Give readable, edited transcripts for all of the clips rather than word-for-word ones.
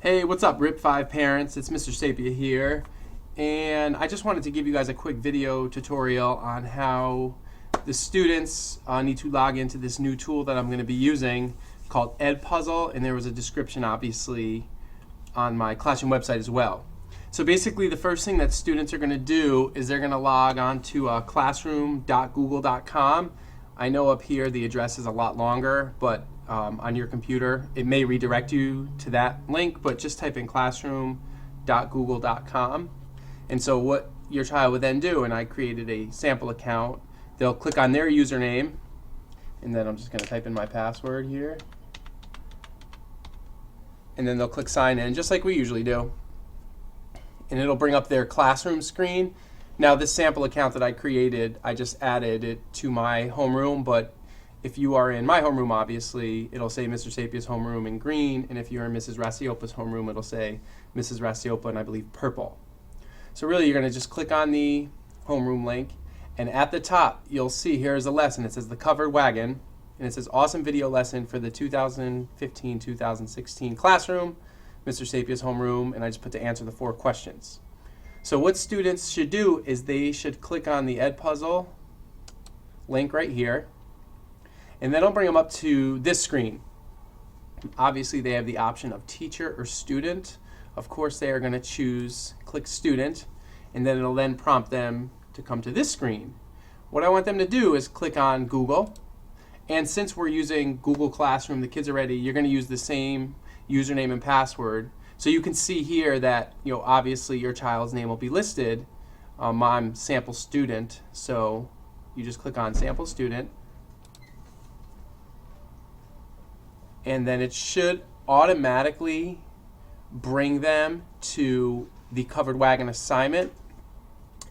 Hey, what's up, RIP5 parents? It's Mr. Sapia here, and I just wanted to give you guys a quick video tutorial on how the students need to log into this new tool that I'm going to be using called EdPuzzle, and there was a description obviously on my classroom website as well. So basically the first thing that students are going to do is they're going to log on to classroom.google.com. I know up here the address is a lot longer, but on your computer it may redirect you to that link, but just type in classroom.google.com. And so what your child would then do, and I created a sample account, they'll click on their username, and then I'm just going to type in my password here, and then they'll click sign in just like we usually do, and it'll bring up their classroom screen. Now this sample account that I created, I just added it to my homeroom, but if you are in my homeroom, obviously, it'll say Mr. Sapia's homeroom in green, and if you're in Mrs. Rasiopa's homeroom, it'll say Mrs. Rasiopa and I believe purple. So really you're going to just click on the homeroom link, and at the top you'll see here's a lesson. It says the covered wagon, and it says awesome video lesson for the 2015-2016 classroom, Mr. Sapia's homeroom, and I just put to answer the 4 questions. So what students should do is they should click on the EdPuzzle link right here, and then I'll bring them up to this screen. Obviously they have the option of teacher or student. Of course they are going to click student, and then it'll then prompt them to come to this screen. What I want them to do is click on Google, and since we're using Google Classroom, the kids are ready, you're going to use the same username and password. So you can see here that obviously your child's name will be listed. I'm sample student, so you just click on sample student, and then it should automatically bring them to the covered wagon assignment.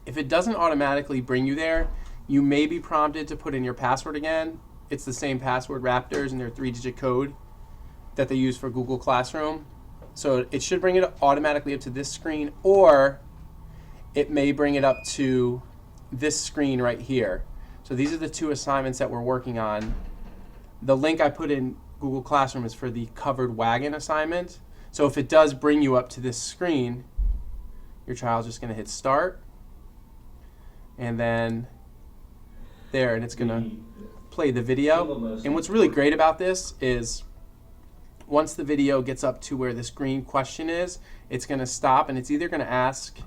If it doesn't automatically bring you there, you may be prompted to put in your password again. It's the same password, Raptors, and their 3-digit code that they use for Google Classroom. So it should bring it automatically up to this screen, or it may bring it up to this screen right here. So these are the 2 assignments that we're working on. The link I put in Google Classroom is for the covered wagon assignment. So if it does bring you up to this screen, your child's just going to hit start, and then there, and it's going to play the video. And what's really great about this is once the video gets up to where this green question is, it's going to stop, and it's either going to ask,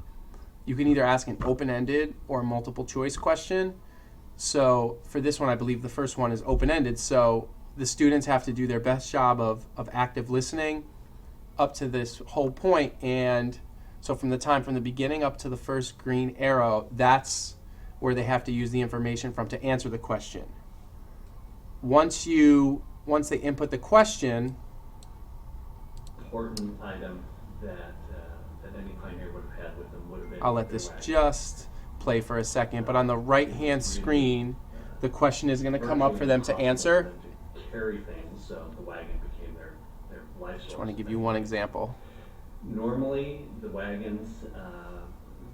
you can either ask an open-ended or a multiple choice question. So for this one, I believe the first one is open-ended, so the students have to do their best job of active listening up to this whole point. And so from the beginning up to the first green arrow, that's where they have to use the information from to answer the question. Once they input the question, important item that any pioneer would have had with them would have been. I'll let this just play for a second, but on the right-hand screen, the question is going to come up for them to answer. Carry things, so the wagon became their life source. Just want to give you one example. Normally, the wagons,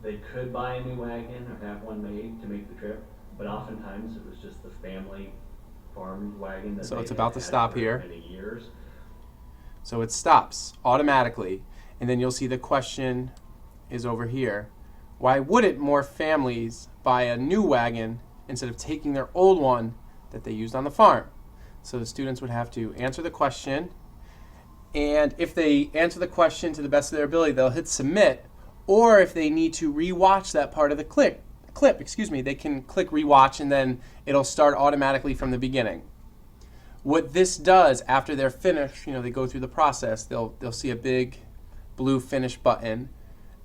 they could buy a new wagon or have one made to make the trip, but oftentimes it was just the family farm wagon that So they it's about to stop here. Many years. So it stops automatically, and then you'll see the question is over here. Why wouldn't more families buy a new wagon instead of taking their old one that they used on the farm? So the students would have to answer the question, and if they answer the question to the best of their ability, they'll hit submit, or if they need to rewatch that part of the clip, they can click rewatch, and then it'll start automatically from the beginning. What this does after they're finished, they go through the process, they'll see a big blue finish button.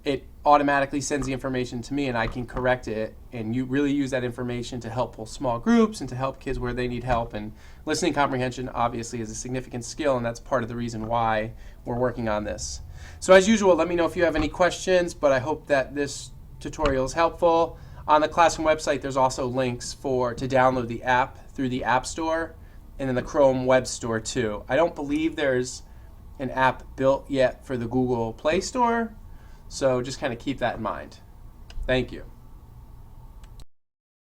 It automatically sends the information to me, and I can correct it, and you really use that information to help pull small groups and to help kids where they need help. And listening comprehension obviously is a significant skill, and that's part of the reason why we're working on this. So as usual, let me know if you have any questions, but I hope that this tutorial is helpful. On the Classroom website, there's also links to download the app through the App Store and then the Chrome Web Store too. I don't believe there's an app built yet for the Google Play Store, so just kind of keep that in mind. Thank you.